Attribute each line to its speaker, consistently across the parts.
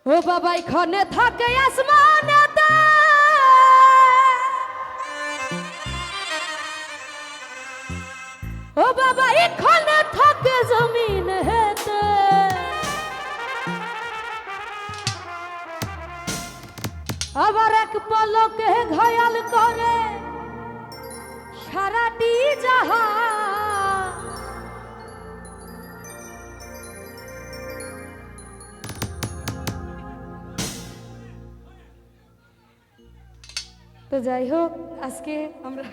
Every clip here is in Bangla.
Speaker 1: ও বাবা এখানে থাকে আসমানেতে, ও বাবা এখানে থাকে জমিন হেতে, আবার এক পলকে ঘায়াল করে সারাটি জাহান। তো যাই হোক আজকে আমরা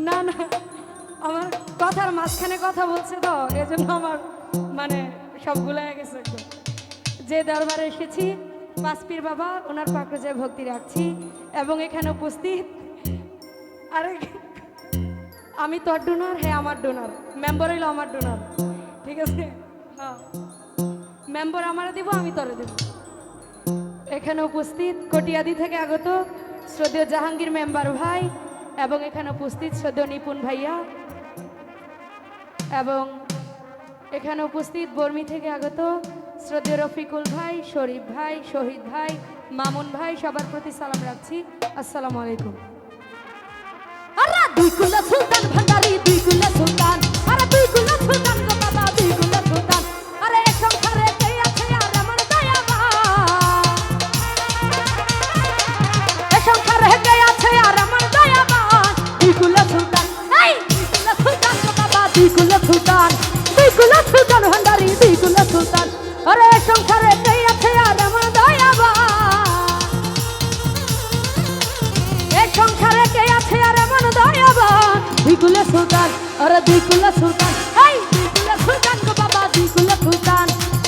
Speaker 1: না না আমার কথার মাঝখানে কথা বলছে তো এজন্য আমার মানে সব গুলায় গেছে একদম। যে দরবারে এসেছি পাঁচপীর বাবা ওনার পাকড়ে ভক্তি রাখছি এবং এখানে উপস্থিত আরে আমি তোর ডোনার, হ্যাঁ আমার ডোনার, মেম্বার হইলো আমার ডোনার, ঠিক আছে? হ্যাঁ মেম্বার আমারে দিব, আমি তোরে দেব। এখানে উপস্থিত কটিয়াদি থেকে আগত শ্রদ্ধেয় জাহাঙ্গীর মেম্বার ভাই এবং এখানে উপস্থিত শ্রদ্ধেয় নিপুণ ভাইয়া এবং এখানে উপস্থিত বর্মি থেকে আগত শ্রদ্ধেয় রফিকুল ভাই, শরীফ ভাই, শহীদ ভাই, মামুন ভাই, সবার প্রতি সালাম রাখছি। আসসালামু আলাইকুম। আরে দুই কুলা সুলতান ভান্ডারি, দুই কুলা সুলতান, আরে দুই কুলা সুলতান গো বাবা, দুই কুলা সুলতান। আরে এক সংসারে কে আছে আর আমার দয়াবান, এক সংসারে কে আছে আর আমার দয়াবান। দুই কুলা সুলতান, এই দুই কুলা সুলতান গো বাবা, দুই কুলা সুলতান, দুই কুলা সুলতান ভান্ডারি, দুই কুলা সুলতান। আরে এক সংসারে কে আছে আর আমার দয়াবান, এক সংসারে কে আছে আর আমার দয়াবান। দুই কুলা সুলতান, আরে দুই কুলা সুলতান, এই দুই কুলা সুলতান গো বাবা, দুই কুলা সুলতান,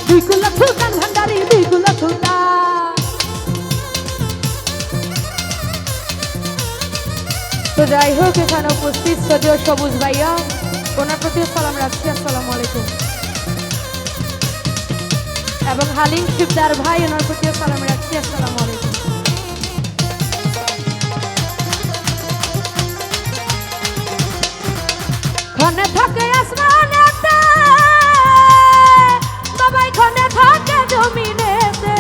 Speaker 1: দুই কুলা সুলতান ভান্ডারি, দুই কুলা সুলতান। তো যাই হোক এখানে উপস্থিত শ্রদ্ধেয় সবুজ ভাইয়া ওনার প্রতিও সালাম রাখছি। আসসালামু আলাইকুম। এবং হালিম শিকদার ভাই ওনার প্রতিও সালাম রাখছি। আসসালামু আলাইকুম। খনে থাকে আসমানেতে, বাবাই খনে থাকে জমিনেতে,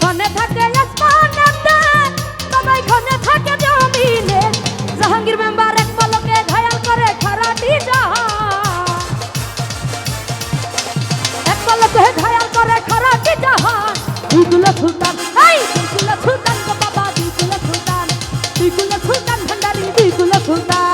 Speaker 1: খনে থাকে আসমানেতে, বাবাই খনে থাকে জমিনে। জাহাঙ্গীর মেম্বার এক পলকে ঘায়াল করে সারাটি জাহান, এক পলকে ঘায়াল করে সারাটি জাহান। দুই কুলা সুলতান, এই দুই কুলা সুলতান গো বাবা, দুই কুলা সুলতান, দুই কুলা সুলতান ভান্ডারি, দুই কুলা সুলতান।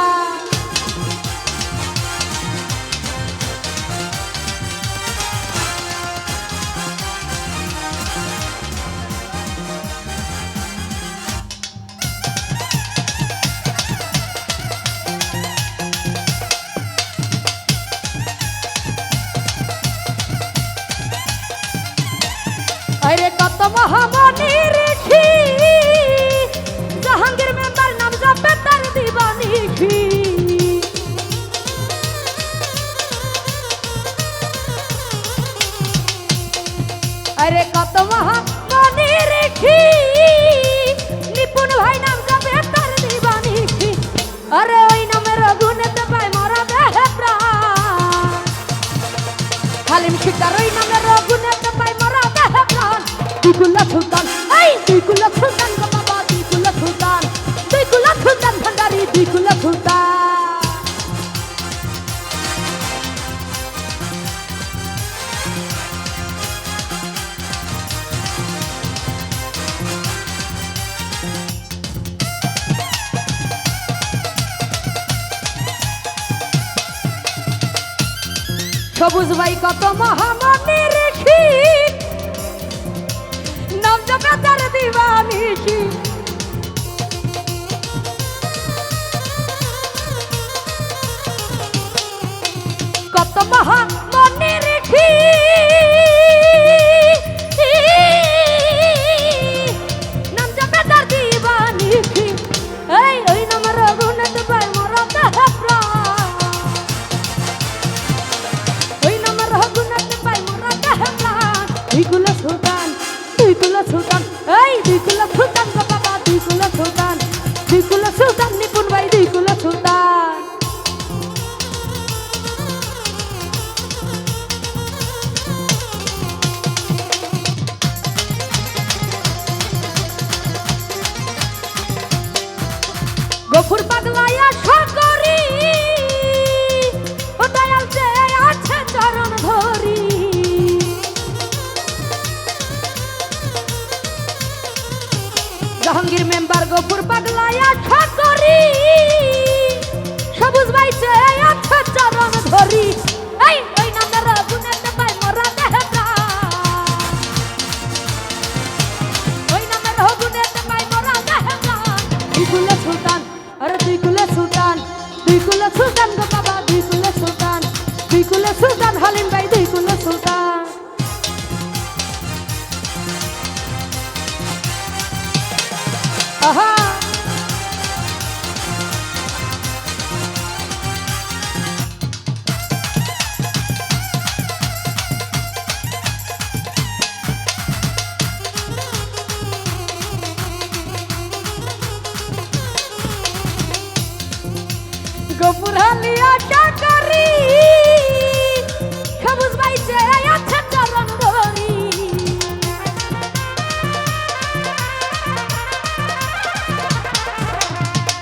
Speaker 1: আরে কত মহামনি ঋষি জাহাঙ্গীর মেম্বার নাম জপে তার দিবানিখি। আরে কত মহামনি ঋষি নিপুণ ভাই নাম জপে তার দিবানিখি। আরে ওই নামের গুণেতে পায় মরা দেহে প্রাণ, হালিম শিকদার ওই নামের গুণেতে পায় মরা দেহে প্রাণ। দুই কুলা সুলতান, এই দুই কুলা সুলতান গো বাবা, দুই কুলা সুলতান, দুই কুলা সুলতান ভান্ডারি, দুই কুলা সুলতান। সবুজ ভাই কত মহামনি ঋষি নাম জপে তার দিবানিখি। কত মহামনি ঋষি নাম জপে তার দিবানিখি। এই ওই নামের গুণেতে পায় মরা দেহে প্রাণ, ওই নামের গুণেতে পায় মরা দেহে প্রাণ। দুই কুলা সুলতান, দুই কুলা সুলতান, এই দুই কুলা সুলতান গো বাবা, দুই কুলা সুলতান, দুই কুলা সুলতান নিপুণ ভাই, দুই কুলা সুলতান। সুলতান গো বাবা দুই কুলে সুলতান হালিম ভাই দুই কুলে সুলতান। আহা গোপুর হালিয়া টাকারি সবুজ বাইছে আছে চরণ ধরি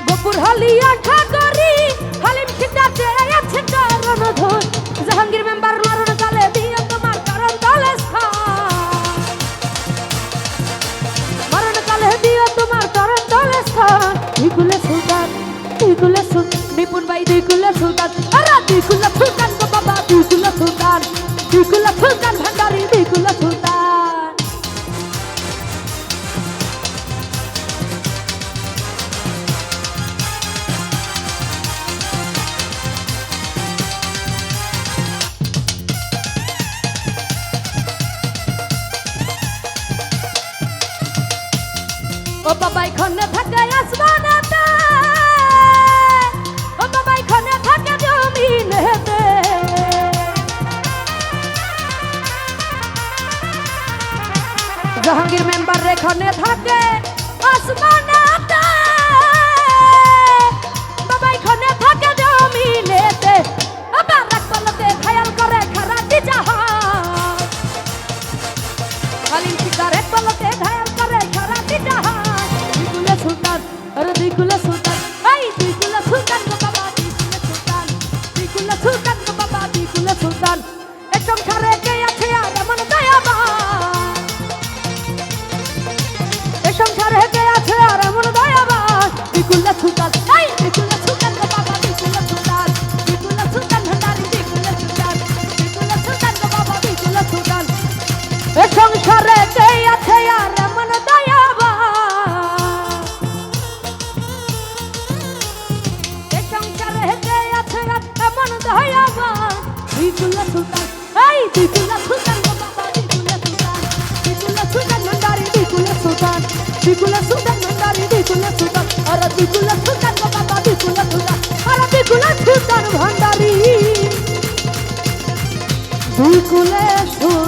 Speaker 1: গোপুর হালিয়া টাকারি হালিম সিদ্ধার্থে আছে চরণ ধরি জাহাঙ্গীর মেম্বার মারণ তালে দিয়ে তোমার চরণ তলে স্থান মারণ তালে দিয়ে তোমার চরণ তলে স্থান দুই কুলে সুলতান নিপুণ ভাই দুই কুলে সুলতান আরে দুই কুলে সুলতান গো বাবা দুই কুলে সুলতান ভান্ডারি দুই কুলে সুলতান। ও বাবাই খন্নে থাকে আসমানেতে ও বাবাই খন্নে থাকে জমিনেতে জাহাঙ্গীর মেম্বার রেখনে থাকে আসমানেতে বাবাই খন্নে থাকে জমিনেতে আবার রাখবলতে খায়াল করে খারাটি জাহান হালিম শিকার এক বলতে ঘায়াল করে খারাটি জাহান দুই কুলে সুলতান আরে দুই কুলে সুলতান এই দুই কুলে সুলতান গো বাবা দুই কুলে সুলতান গো বাবা দুই কুলে সুলতান এ সংসারে কে আছে আর এমন দয়াবান এ সংসারে কে আছে আর এমন দয়াবান দুই কুলে সুলতান এই দুই কুলে সুলতান গো বাবা দুই কুলে সুলতান ভান্ডারি দুই কুলে সুলতান গো বাবা দুই কুলে সুলতান এ সংসারে কে আছে আর এমন দয়াবান এ সংসারে কে আছে আর এমন দয়াবান দুই কুলে সুলতান এই দুই কুলে সুলতান গো বাবা দুই কুলে সুলতান ভান্ডারি দুই কুলে সুলতান ভান্ডারি দুই কুলে সুলতান আরে দুই কুলে সুলতান গো বাবা দুই কুলে সুলতান আরে দুই কুলে সুলতান ভান্ডারি দুই কুলে সুলতান।